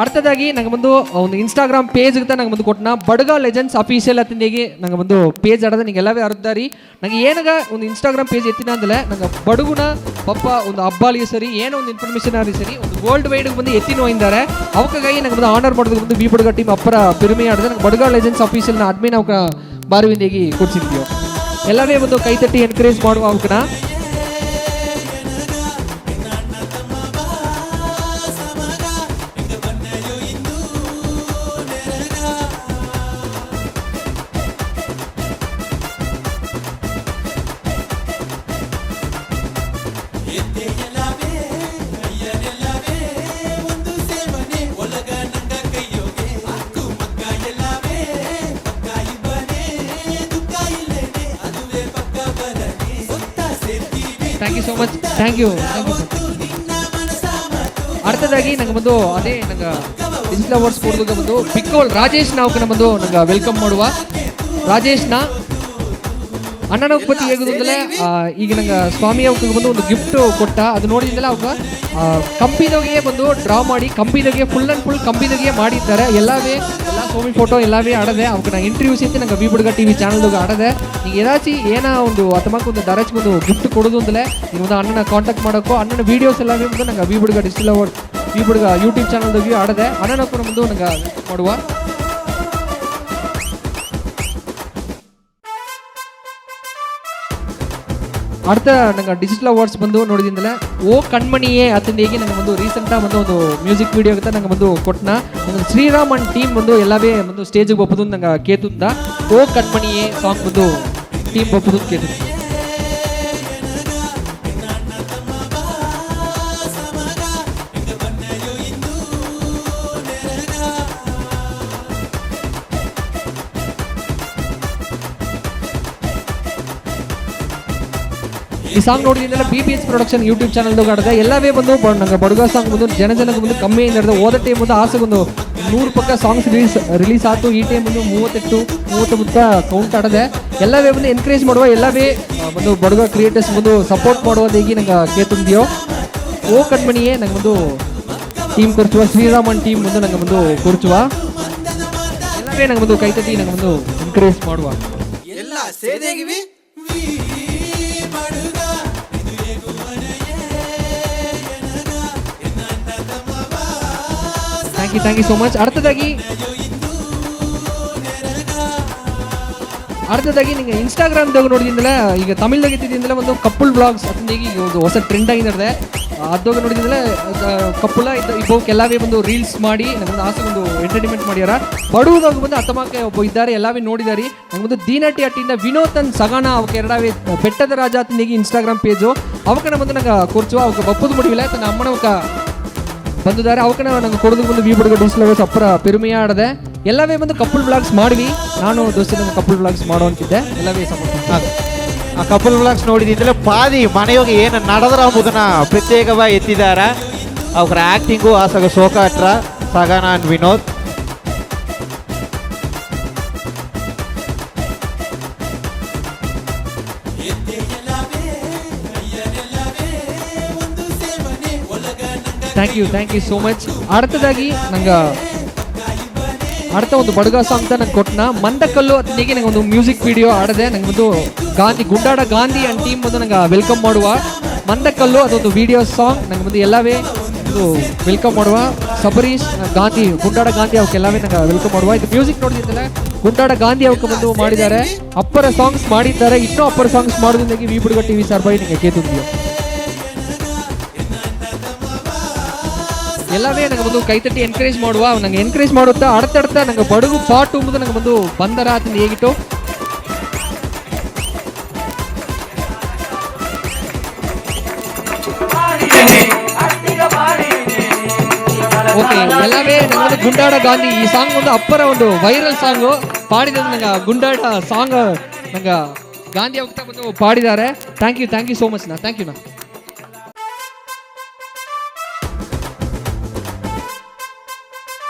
அடுத்ததாகி நாங்கள் வந்து ಒಂದು ಇನ್ಸ್ಟಾಗ್ರಾಮ್ ಪೇಜ್ ಅಂತ ನಂಗೆ ಬಂದು ಕೊಟ್ಟನ ಬಡಗ ಲೆಜೆಂಡ್ಸ್ ಅಫೀಷಿಯಲ್ ಅತ್ತಿಂದಿಗೆ ನಂಗೆ ಬಂದು ಪೇಜ್ ಆಡದ ನಿಂಗೆ ಎಲ್ಲವೇ ಅರ್ಧಾರಿ ನಂಗೆ ಏನಾಗ ಒಂದು ಇನ್ಸ್ಟಾಗ್ರಾಮ್ ಪೇಜ್ ಎತ್ತಿನ ಅಂದ್ರೆ ನಂಗೆ ಬಡಗುನ ಪಪ್ಪ ಒಂದು ಹಬ್ಬಾಲಿಗೆ ಸರಿ ಏನೋ ಒಂದು ಇನ್ಫಾರ್ಮೇಷನ್ ಆಗಿ ಸರಿ ಒಂದು ವರ್ಲ್ಡ್ ವೈಡ್ ಬಂದು ಎತ್ತಿನ ಹೋಗಿದ್ದಾರೆ ಅವಕ್ಕಾಗಿ ನಂಗೆ ಬಂದು ಆನರ್ ಮಾಡೋದು ಬಂದು ಬಿ ಬಡಗ ಟೀಮ್ ಅಪ್ಪರ ಪೆರುಮೆ ಆಡಿದ್ರೆ ನಂಗೆ ಬಡಗ ಲೆಜೆಂಡ್ಸ್ ಅಫೀಷಿಯಲ್ನ ಅಡ್ಮಿನ್ ಅವಕ ಬಾರುವಿಂದಿಗೆ ಕೊಡ್ಸಿದ್ವಿ ಎಲ್ಲವೇ ಒಂದು ಕೈ ತಟ್ಟಿ ಎನ್ಕರೇಜ್ ಮಾಡುವ ಅವಕನ thank you so much thank you அடுத்ததாகி ನಂಗೆ ಬಂದು ಅದೇ ನಂಗೆ ಡಿಜಿಟಲ್ ಅವಾರ್ಡ್ಸ್ ಕೊಡೋದಕ್ಕೆ ಬಂದು ಬಿಕ್ಕೋಲ್ ರಾಜೇಶ್ ನಾವು ಬಂದು ನಂಗೆ ವೆಲ್ಕಮ್ ಮಾಡುವ ರಾಜೇಶ್ನ ಅಣ್ಣನ ಉತ್ಪತ್ತಿ ಹೇಗೋದಂದ್ರೆ ಈಗ ನಂಗೆ ಸ್ವಾಮಿ ಅವ್ರಿಗೆ ಬಂದು ಒಂದು ಗಿಫ್ಟ್ ಕೊಟ್ಟ ಅದು ನೋಡಿದ್ಮೇಲೆ ಅವಾಗ ಕಂಪಿದಾಗೆ ಬಂದು ಡ್ರಾ ಮಾಡಿ ಕಂಪಿದಾಗೆ ಫುಲ್ ಆ್ಯಂಡ್ ಫುಲ್ ಕಂಪಿದಾಗೆ ಮಾಡಿದ್ದಾರೆ ಎಲ್ಲ ಸ್ವಾಮಿ ಫೋಟೋ ಎಲ್ಲವೇ ಆಡದೆ ಅವ್ರಿಗೆ ನಾನು ಇಂಟರ್ವ್ಯೂಸ್ ಇತ್ತು ನಂಗೆ ವಿ ಬುಡ್ಗ ಟಿವಿ ಚಾನಲ್ದಾಗ ಆಡದೆ ಈಗ ಏದಾಚಿ ಏನೋ ಒಂದು ಅತಮಕ್ಕೆ ಒಂದು ಡೈರೆಕ್ಟ್ ಒಂದು ಗಿಫ್ಟ್ ಕೊಡೋದು ಅಂದ್ರೆ ನೀವು ಒಂದು ಅಣ್ಣನ ಕಾಂಟ್ಯಾಕ್ಟ್ ಮಾಡೋಕ್ಕೋ ಅಣ್ಣನ ವೀಡಿಯೋಸ್ ಎಲ್ಲವೇ ಬಂದು ನಂಗೆ ವಿ ಬುಡ್ಗ ಡಿಜಿಟಲ್ ಅವಾರ್ಡ್ ವಿ ಬುಡ್ಗ ಯೂಟ್ಯೂಬ್ ಚಾನಲ್ದಾಗೆ ಆಡದೆ ಅಣ್ಣನ ಕೂಡ ಬಂದು ನಂಗೆ ಮಾಡುವ அடுத்த நாங்கள் டிஜிட்டல் அவார்ட்ஸ் வந்து ನೋಡಿದಿಂದಲೇ ಓ ಕಣ್ಮಣಿಯೇ ಅತಂದಿಗೆ ನಂಗೆ ಒಂದು ರೀಸೆಂಟಾಗಿ ಬಂದು ಒಂದು ಮ್ಯೂಸಿಕ್ ವಿಡಿಯೋ ಅಂತ ನಂಗೆ ಬಂದು ಕೊಟ್ಟನ ನಂಗೆ ಶ್ರೀರಾಮ್ ಅಂಡ್ ಟೀಮ್ ಬಂದು ಎಲ್ಲವೇ ಒಂದು ಸ್ಟೇಜಿಗೆ ಬಪ್ಪದು ನಂಗೆ ಕೇತುಂದ ಓ ಕಣ್ಮಣಿಯೇ ಸಾಂಗ್ ಬಂದು ಟೀಮ್ ಬಪ್ಪದು ಕೇತು ಈ ಸಾಂಗ್ ನೋಡಿದ್ರಿಂದ BBS ಪ್ರೊಡಕ್ಷನ್ ಯೂಟ್ಯೂಬ್ ಚಾನಲ್ದಾಗ ಆಡಿದೆ ಎಲ್ಲವೇ ಬಂದು ನಂಗೆ ಬಡಗ ಸಾಂಗ್ ಬಂದು ಜನಕ್ಕೆ ಬಂದು ಕಮ್ಮಿ ನಡೆದ ಓದ ಟೈಮ್ ಬಂದು ಆಸೆ ಒಂದು 100 ಪಕ್ಕ ಸಾಂಗ್ಸ್ ರಿಲೀಸ್ ಆಯ್ತು ಈ ಟೈಮ್ ಬಂದು 38 ಕೌಂಟ್ ಆಡದೆ ಎಲ್ಲವೇ ಬಂದು ಎನ್ಕರೇಜ್ ಮಾಡುವ ಎಲ್ಲವೇ ಬಂದು ಬಡಗ ಕ್ರಿಯೇಟರ್ಸ್ ಬಂದು ಸಪೋರ್ಟ್ ಮಾಡುವುದಾಗಿ ನಂಗೆ ಕೇತುಂದಿಯೋ ಓ ಕಣ್ಮಣಿಯೇ ನಂಗೆ ಬಂದು ಟೀಮ್ ಕೊರ್ಚುವ ಶ್ರೀರಾಮನ್ ಟೀಮ್ ಬಂದು ನಂಗೆ ಬಂದು ಕೊರ್ಚುವ ಎಲ್ಲವೇ ನಂಗೆ ಬಂದು ಕೈತಟಿ ನಂಗೆ ಬಂದು ಎನ್ಕರೇಜ್ ಮಾಡುವ ಎಲ್ಲ ಸೇದೆಗಿವಿ ಥ್ಯಾಂಕ್ ಯು ಸೋ ಮಚ್ அடுத்தದಾಗಿ ನಿಮಗೆ ಇನ್ಸ್ಟಾಗ್ರಾಮ್ದಾಗ ನೋಡಿದಿಂದಲೇ ಈಗ ತಮಿಳ್ದಾಗ ಇದ್ದಿದ್ದಿಂದಲೇ ಒಂದು ಕಪಲ್ ಬ್ಲಾಗ್ಸ್ ಅದೀಗ ಈಗ ಒಂದು ಹೊಸ ಟ್ರೆಂಡ್ ಆಗಿದ್ದಾರೆ ಅದಾಗ ನೋಡಿದಿಂದಲೇ ಕಪ್ಪುಲ ಇಬ್ಬಕ್ಕೆ ಎಲ್ಲವೇ ಒಂದು ರೀಲ್ಸ್ ಮಾಡಿ ನಮ್ಮೊಂದು ಆಸೆ ಒಂದು ಎಂಟರ್ಟೈನ್ಮೆಂಟ್ ಮಾಡ್ಯಾರ ಬಡವುದಾಗ ಬಂದು ಅತ್ತಮಕ್ಕೆ ಒಬ್ಬ ಇದ್ದಾರೆ ಎಲ್ಲವೇ ನೋಡಿದಾರಿ ನಮ್ಮೊಂದು ದೀನಟಿ ಅಟ್ಟಿಂದ ವಿನೋದನ್ ಸಗಾಣ ಅವಕ್ಕೆ ಎರಡವೇ ಬೆಟ್ಟದ ರಾಜ ಅತನಿಗೆ ಇನ್ಸ್ಟಾಗ್ರಾಮ್ ಪೇಜು ಅವಕನ ಬಂದು ನಂಗೆ ಕೊರ್ಚುವ ಅವಕ್ಕೆ ಬಪ್ಪದು ಮುಡಿವಿಲ್ಲ ತನ್ನ ಅಮ್ಮನವಕ ಬಂದಿದ್ದಾರೆ ಅವಕನ ನಂಗೆ ಕೊಡೋದು ಬಂದು ವಿ ಬುಡ್ಗ ಡಿಜಿಟಲ್ ಅವಾರ್ಡ್ಸ್ ಅಪ್ಪರ ಪೆರುಮೆಯ ಆಡದೆ ಎಲ್ಲವೇ ಬಂದು ಕಪಲ್ ಬ್ಲಾಗ್ಸ್ ಮಾಡಿವಿ ನಾನು ದೋಸ್ತ ಕಪಲ್ ಬ್ಲಾಗ್ಸ್ ಮಾಡೋ ಅಂತಿದ್ದೆ ಎಲ್ಲವೇ ಸಪೋರ್ಟ್ ಆ ಕಪಲ್ ಬ್ಲಾಗ್ಸ್ ನೋಡಿದ್ರೆ ಪಾದಿ ಮನೆಯೋಗಿ ಏನು ನಡೆದ್ರ ಎಂಬುದನ್ನ ಪ್ರತ್ಯೇಕವಾಗಿ ಎತ್ತಿದ್ದಾರೆ ಅವ್ರ ಆ್ಯಕ್ಟಿಂಗು ಆಸಗ ಸೋಕಾಟ್ರ ಸಗಾನ and Vinod thank you so much அடுத்தದಾಗಿ ನಂಗೆ அடுத்த ಒಂದು ಬಡಗ ಸಾಂಗ್ ಅಂತ ನಂಗೆ ಕೊಟ್ಟನ ಮಂದಕಲ್ಲು ಅತನಿಗೆ ನಂಗೆ ಒಂದು ಮ್ಯೂಸಿಕ್ ವಿಡಿಯೋ ಆಡದೆ ನಂಗೆ ಒಂದು ಗುಂಡಾಡ ಗಾಂಧಿ ಅಂಡ್ ಟೀಮ್ ಬಂದು ನಂಗೆ ವೆಲ್ಕಮ್ ಮಾಡುವ ಮಂದಕಲ್ಲು ಅದೊಂದು ವಿಡಿಯೋ ಸಾಂಗ್ ನಂಗೆ ಬಂದು ಎಲ್ಲವೇ ಒಂದು ವೆಲ್ಕಮ್ ಮಾಡುವ ಸಬರೀಶ್ ಗಾಂಧಿ ಗುಂಡಾಡ ಗಾಂಧಿ ಅವಕ್ಕೆಲ್ಲವೇ ನಂಗೆ ವೆಲ್ಕಮ್ ಮಾಡುವ ಇದು ಮ್ಯೂಸಿಕ್ ನೋಡಿದ್ದಿಲ್ಲ ಗುಂಡಾಡ ಗಾಂಧಿ ಅವಕ್ಕೆ ಬಂದು ಮಾಡಿದ್ದಾರೆ ಅಪ್ಪರ ಸಾಂಗ್ಸ್ ಮಾಡಿದ್ದಾರೆ ಇನ್ನೂ ಅಪ್ಪರ ಸಾಂಗ್ಸ್ ಮಾಡೋದ್ರಿಂದಾಗಿ ವಿ ಬುಡ್ಗ ಟಿವಿ ಸರ್ಬಾಯಿ ನಿಮಗೆ ಕೇತಿದ್ವಿ ಎಲ್ಲವೇ ನಂಗೆ ಬಂದು ಕೈತಟ್ಟಿ ಎನ್ಕರೇಜ್ ಮಾಡುವ ನಂಗೆ ಎನ್ಕರೇಜ್ ಮಾಡುತ್ತಾ ಅಡ್ತಾ ನಂಗೆ ಬಡಗು ಪಾಟು ಎಂಬುದು ನಂಗೆ ಬಂದು ಬಂದರ ಅಂತ ಹೇಗಿಟ್ಟು ಓಕೆ ಎಲ್ಲವೇ ನಂಗೆ ಗುಂಡಾಡ ಗಾಂಧಿ ಈ ಸಾಂಗ್ ಒಂದು ಅಪ್ಪರ ಒಂದು ವೈರಲ್ ಸಾಂಗು ಪಾಡಿದ ನಂಗೆ ಗುಂಡಾಡ ಸಾಂಗ್ ನಂಗೆ ಗಾಂಧಿ ಹೋಗ್ತಾ ಬಂದು ಪಾಡಿದ್ದಾರೆ thank you so much thank you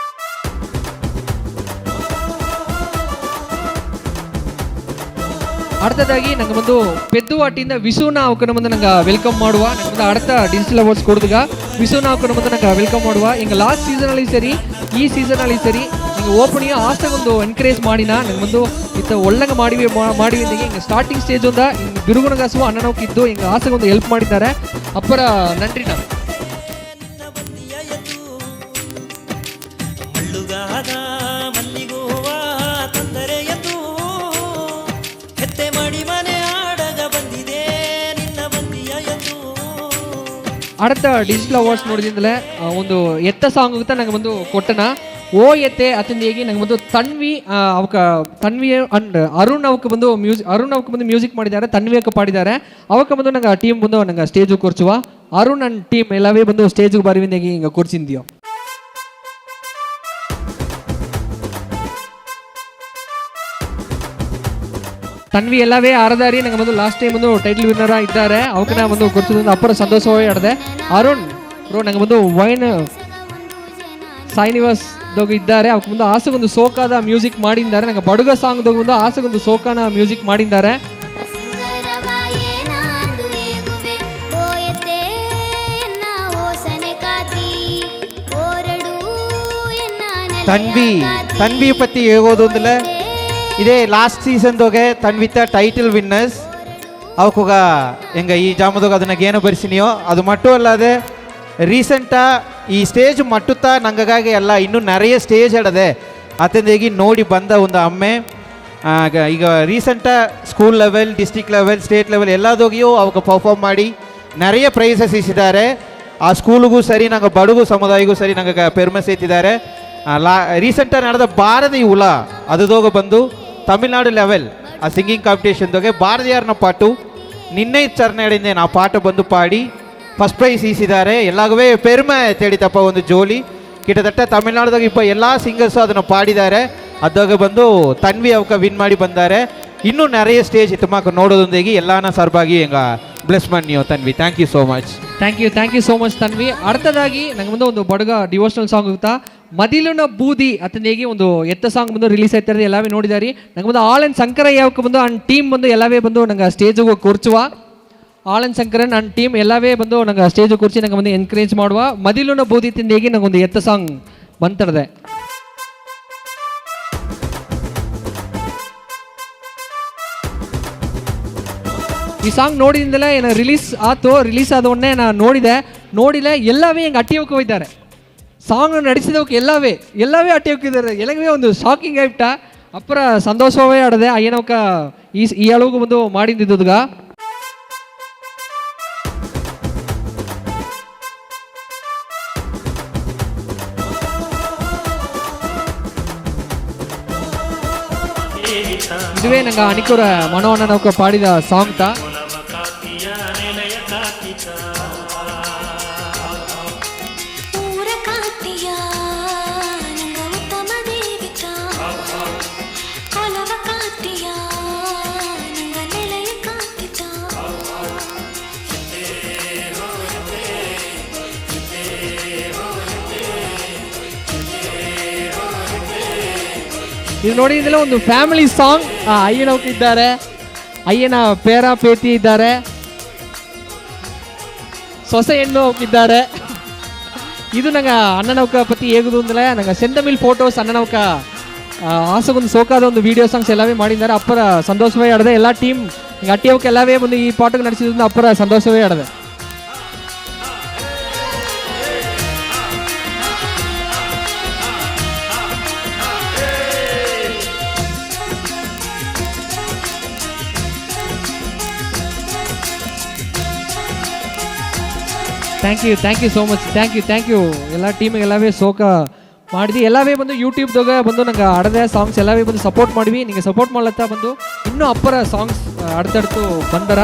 அடுத்ததாகி நாங்கள் வந்து பெத்துவாட்டிಯಿಂದ ವಿಸುನ ಅವಕ್ಕೆ வந்து நாங்கள் வெல்கம் ಮಾಡುವ நாங்கள் வந்து அடுத்த டிஜிட்டல் அவார்ட்ஸ் கொடுத்துಗ ವಿಸುನ ಅವಕ್ಕೆ வந்து நாங்கள் வெல்கம் ಮಾಡುವ எங்கள் ಲಾಸ್ಟ್ ಸೀಸನಲ್ಲಿ ಸರಿ ಈ ಸೀಸನಲ್ಲಿ ಸರಿ நீங்கள் ಓಪನಿಗೆ ಆಸ್ತಾಗ ಒಂದು ಎನ್ಕರೇಜ್ ಮಾಡಿನ ನಂಗೆ ಒಂದು ಇತ್ತ ಒಳ್ಳಂಗೆ ಮಾಡಿವಿ எங்கள் ஸ்டார்டிங் ஸ்டேஜ் வந்து எங்கள் ಬಿರುಗುಣಗಾಸು ಅಣ್ಣನವ್ಕೆ ಇದ್ದು எங்கள் ಆಸೆಗೆ ಒಂದು ಹೆಲ್ಪ್ ಮಾಡಿದ್ದಾರೆ ಅಪ್ಪರ ನನ್ರಿ ನಾನು அடுத்த டிಜಿಟಲ್ ಅವಾರ್ಡ್ಸ್ ನೋಡಿದಿಂದಲೇ ಒಂದು ಎತ್ತ ಸಾಂಗ್ ಅಂತ ನಂಗೆ ಒಂದು ಕೊಟ್ಟನ ಓ ಎತ್ತೆ ಅತಂದಿಯಾಗಿ ನಂಗೆ ಒಂದು ತನ್ವಿ ಅಂಡ್ ಅರುಣ್ ಅವಕ್ಕೆ ಬಂದು ಮ್ಯೂಸಿಕ್ ಮಾಡಿದ್ದಾರೆ ತನ್ವಿ ಅವಕ್ಕೆ ಪಾಡಿದ್ದಾರೆ ಅವಕ್ಕೆ ಬಂದು ನಂಗೆ ಟೀಮ್ ಬಂದು ನಂಗೆ ಸ್ಟೇಜ್ ಕೂರ್ಚುವ ಅರುಣ್ ಅಂಡ್ ಟೀಮ್ ಎಲ್ಲವೇ ಬಂದು ಸ್ಟೇಜ್ಗೆ ಬರುವಿಂದಾಗಿ ಹಿಂಗೆ ಕೂರ್ಸಿದ್ಯೋ ತನ್ವಿ ಎಲ್ಲವೇ ಆರದಾರಿ ನಂಗೆ ಬಂದು ಲಾಸ್ಟ್ ಟೈಮ್ ಒಂದು ಟೈಟಲ್ ವಿನ್ನರ್ ಇದ್ದಾರೆ ಅವಕ್ಕೆ ಒಂದು ಕೊಡ್ಸಿದ ಅಪ್ಪರ ಸಂತೋಷವೇ ಆಡದೆ ಅರುಣ್ ಬ್ರೋ ನಂಗೆ ಬಂದು ವೈನ್ ಸಾಯಿನಿವಾಸ್ ದೋಗ ಇದ್ದಾರೆ ಅವಕ್ಕೆ ಮುಂದೆ ಆಸೆಗೊಂದು ಸೋಕಾದ ಮ್ಯೂಸಿಕ್ ಮಾಡಿದ್ದಾರೆ ನಂಗೆ ಬಡುಗ ಸಾಂಗ್ ದೋಗ ಒಂದು ಆಸೆಗೊಂದು ಸೋಕಾನ ಮ್ಯೂಸಿಕ್ ಮಾಡಿದ್ದಾರೆ தன்வி பற்றி ஏகோதுல இதே லாஸ்ட் சீசன்தோಗೆ தன்வித்த டைட்டில் வின்னர்ஸ் ಅವಕ್ಕೂಗ ಹೆಂಗೆ ಈ ಜಾಮದಾಗ ಅದನ್ನ ಏನು ಬರೆಸಿನಿಯೋ ಅದು ಮಟ್ಟು ಅಲ್ಲದೆ ರೀಸೆಂಟಾக ಈ ಸ್ಟೇಜ್ ಮಟ್ಟುತ್ತಾ ನಂಗಾಗಿ ಎಲ್ಲ ಇನ್ನೂ நிறைய ಸ್ಟೇಜ್ ಆಡದೆ ಅತಂದೇಗಿ ನೋಡಿ ಬಂದ ಒಂದು ಅಮ್ಮೆ ಈಗ ರೀಸೆಂಟಾக school level district level state level ಎಲ್ಲದೋಗಿಯೂ ಅವಕ್ಕೆ ಪರ್ಫಾರ್ಮ್ ಮಾಡಿ நிறைய ಪ್ರೈಸಸ್ ಇಸಿದ್ದಾರೆ ಆ ಸ್ಕೂಲಿಗೂ ಸರಿ ನಂಗೆ ಬಡಗು ಸಮುದಾಯಗೂ ಸರಿ ನಂಗೆ ಪೆರ್ಮೆ ಸೇತಿದ್ದಾರೆ ರೀಸೆಂಟಾಗಿ ನಡೆದ ಭಾರತೀಯ ಉಲ ಅದೋಗ ಬಂದು ತಮಿಳ್ನಾಡು ಲೆವೆಲ್ ಆ ಸಿಂಗಿಂಗ್ ಕಾಂಪಿಟೇಷನ್ದೋಗೆ ಭಾರತೀಯರನ್ನ ಪಾಟು ನಿನ್ನೆ ಚರಣೆ ಆ ಪಾಠ ಬಂದು ಪಾಡಿ ಫಸ್ಟ್ ಪ್ರೈಸ್ ಈಸಿದ್ದಾರೆ ಎಲ್ಲಾಗವೇ ಪೆರ್ಮೆ ತೇಡಿತಪ್ಪ ಒಂದು ಜೋಲಿ ಕಿಟತಟ್ಟ ತಮಿಳ್ನಾಡುದಾಗ ಇಪ್ಪ ಎಲ್ಲ ಸಿಂಗರ್ಸು ಅದನ್ನು ಪಾಡಿದ್ದಾರೆ ಅದಾಗ ಬಂದು ತನ್ವಿ ಅವಕ್ಕೆ ವಿನ್ ಮಾಡಿ ಬಂದಾರೆ ಇನ್ನೂ நிறைய ಸ್ಟೇಜ್ ತುಮಾಕ ನೋಡೋದೊಂದಿಗೆ ಎಲ್ಲಾನ ಸರ್ಬಾಗಿ ಎಂಗ ಬ್ಲೆಸ್ ಮಾಡಿ ನೀವು Tanvi thank you so much thank you so much Tanvi அடுத்தದಾಗಿ ನಂಗೆ ಬಂದು ಒಂದು ಬಡಗ ಡಿವೋಷನಲ್ ಸಾಂಗ್ ಹೋಗ್ತಾ ಮದಿಲುನ ಬೂದಿ ಅತನಿಗೆ ಒಂದು ಎತ್ತ ಸಾಂಗ್ ಬಂದು ರಿಲೀಸ್ ಆಯ್ತಾರೆ ಎಲ್ಲವೇ ನೋಡಿದಾರಿ ನಂಗೆ ಬಂದು ಆಳನ್ ಶಂಕರಯ್ಯಕ್ಕೆ ಬಂದು ಅನ್ ಟೀಮ್ ಬಂದು ಎಲ್ಲವೇ ಬಂದು ನಂಗೆ ಸ್ಟೇಜಿಗೆ ಕೂರ್ಚುವ ಆಳನ್ ಶಂಕರನ್ ನನ್ನ ಟೀಮ್ ಎಲ್ಲವೇ ಬಂದು ನಂಗೆ ಸ್ಟೇಜಿಗೆ ಕೂರ್ಸಿ ನಂಗೆ ಬಂದು ಎನ್ಕರೇಜ್ ಮಾಡುವ ಮದಿಲುನ ಬೂದಿ ತಿಂದೇಗಿ ನಂಗೆ ಒಂದು ಎತ್ತ ಸಾಂಗ್ ಬಂತರದೆ ಈ ಸಾಂಗ್ ನೋಡಿದಿಂದಲೇ ಏನು ರಿಲೀಸ್ ಆದ ಒಡನೆ ನಾನು ನೋಡಿದೆ ಎಲ್ಲವೇ ಹೆಂಗೆ ಅಟ್ಟಿ ಹೋಗಿದ್ದಾರೆ ಸಾಂಗ್ ನಡೆಸಿದವಕ್ಕೆ ಎಲ್ಲವೇ ಅಟ್ಟಿ ಹೋಗಿದ್ದಾರೆ ಎಲ್ಲವೇ ಒಂದು ಶಾಕಿಂಗ್ ಆಯ್ತ ಅಪ್ಪರ ಸಂತೋಷವೇ ಆಡದೆ ಏನವಕ್ಕ ಈ ಅಳವು ಬಂದು ಮಾಡಿದ್ದುಗ ಇದುವೇ ನಂಗೆ ಅನಿಕೂರ ಮನೋಣ್ಣನವಕ್ಕೆ ಪಾಡಿದ ಸಾಂಗ್ ತಾ ಇದು ನೋಡಿದ್ರೆ ಒಂದು ಫ್ಯಾಮಿಲಿ ಸಾಂಗ್ ಅಯ್ಯನ ಇದ್ದಾರೆ ಅಯ್ಯನ ಪೇರ ಪೇತಿ ಇದ್ದಾರೆ ಸೊಸೆ ಹೆಣ್ಣು ಹೋಗಿದ್ದಾರೆ ಇದು ನಂಗೆ ಅಣ್ಣನವಕ ಪತಿ ಹೇಗುದು ಅಂದ್ರೆ ನಂಗೆ ಸೆಂತಮಿಲ್ ಫೋಟೋಸ್ ಅಣ್ಣನವಕ ಆಸಗೊಂದು ಸೋಕಾದ ಒಂದು ವಿಡಿಯೋ ಸಾಂಗ್ಸ್ ಎಲ್ಲವೇ ಮಾಡಿದ್ದಾರೆ ಅಪ್ಪರ ಸಂತೋಷವೇ ಆಡದೆ ಎಲ್ಲ ಟೀಮ್ ಅಟ್ಟಿ ಅವಕ್ಕೆ ಎಲ್ಲವೇ ಬಂದು ಈ ಪಾಠಕ್ಕೆ ನಡೆಸಿದ್ರಿಂದ ಅಪ್ಪರ ಸಂತೋಷವೇ ಆಡದೆ thank you so much thank you ಎಲ್ಲ ಟೀಮಿಗೆ ಎಲ್ಲವೇ ಸೋಕ ಮಾಡಿದ್ವಿ ಎಲ್ಲವೇ ಬಂದು ಯೂಟ್ಯೂಬ್ದಾಗ ಬಂದು ನಂಗೆ ಆಡದೆ ಸಾಂಗ್ಸ್ ಎಲ್ಲವೇ ಬಂದು ಸಪೋರ್ಟ್ ಮಾಡಿವಿ ನಿಮಗೆ ಸಪೋರ್ಟ್ ಮಾಡ್ಲತ್ತಾ ಬಂದು ಇನ್ನೂ ಅಪ್ಪರ ಸಾಂಗ್ಸ್ ಅಡ್ತಡ್ತು ಬಂದರ